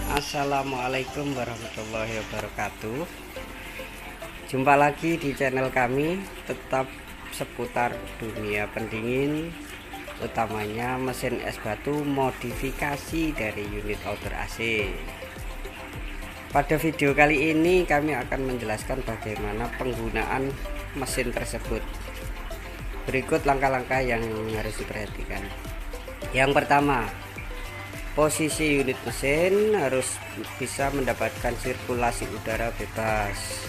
Assalamualaikum warahmatullahi wabarakatuh. Jumpa lagi di channel kami, tetap seputar dunia pendingin, utamanya mesin es batu modifikasi dari unit outdoor AC. Pada video kali ini kami akan menjelaskan bagaimana penggunaan mesin tersebut. Berikut langkah-langkah yang harus diperhatikan. Yang pertama, posisi unit mesin harus bisa mendapatkan sirkulasi udara bebas.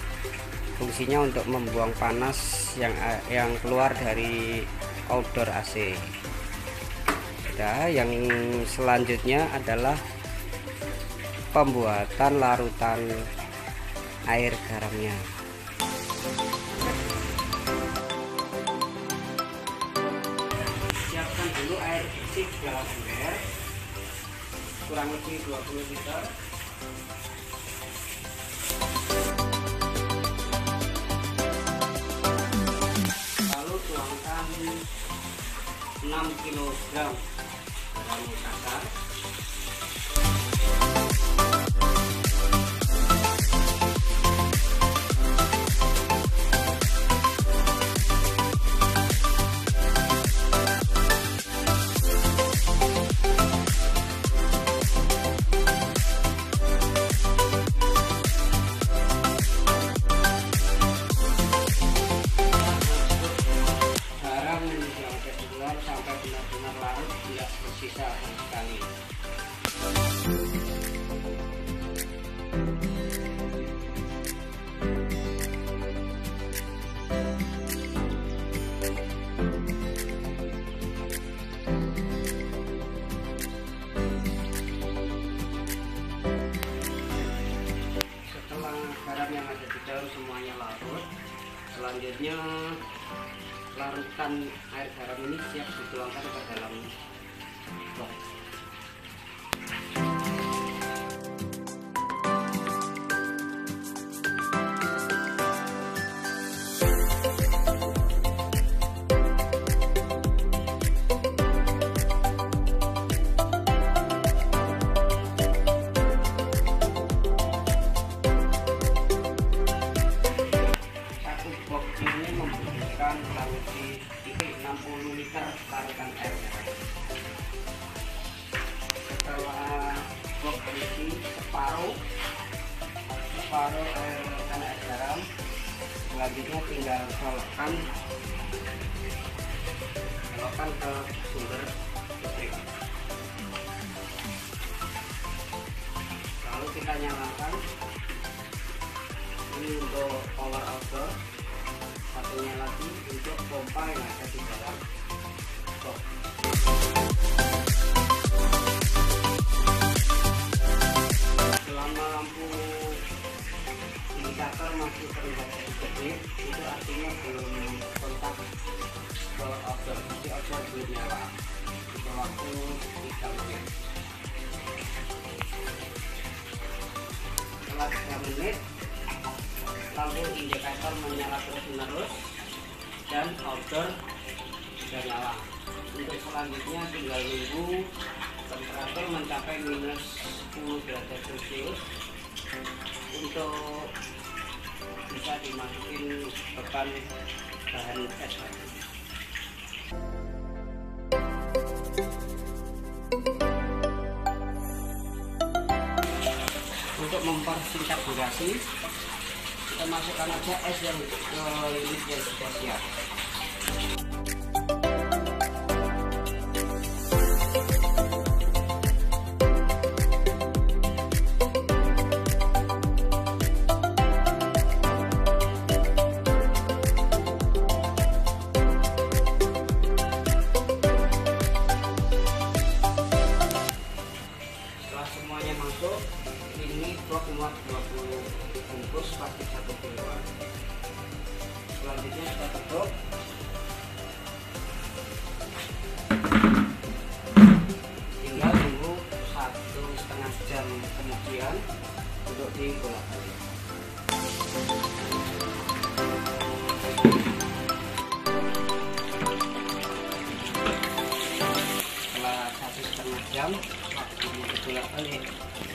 Fungsinya untuk membuang panas yang keluar dari outdoor AC. Yang selanjutnya adalah pembuatan larutan air garamnya. Siapkan dulu air bersih dalam ember kurang lebih 20 liter. Lalu tuangkan 6 kg garam kasar. Sampai benar-benar larut, tidak bersisa sama sekali. Setelah garam yang ada di dalam semuanya larut, selanjutnya larutkan air garam ini siap dituangkan ke dalam box. Satu box ini membutuhkan kurang lebih 60 liter larutan air garam. Setelah box berisi separuh larutan air garam, selanjutnya tinggal colokkan ke sumber listrik. Lalu kita nyalakan. Ini untuk power outdoor, satunya lagi untuk pompa yang ada di dalam box. Selama lampu indikator masih terlihat sedikit, itu artinya belum kontak power outdoor, jadi outdoor belum nyala. Untuk waktu 3 menit. Setelah 3 menit, lampu indikator menyala terus-menerus dan outdoor sudah nyala. Untuk selanjutnya tinggal nunggu temperatur mencapai minus 10 derajat celcius untuk bisa dimasukin beban bahan es batu. Untuk mempersingkat durasi, kita masukkan aja es yang ke unit yang sudah siap. Setelah semuanya masuk, ini box muat 20 bungkus plastik 1 kg. Selanjutnya kita tutup. Tinggal tunggu 1,5 jam kemudian untuk dibolak. Setelah 1,5 jam waktu balik.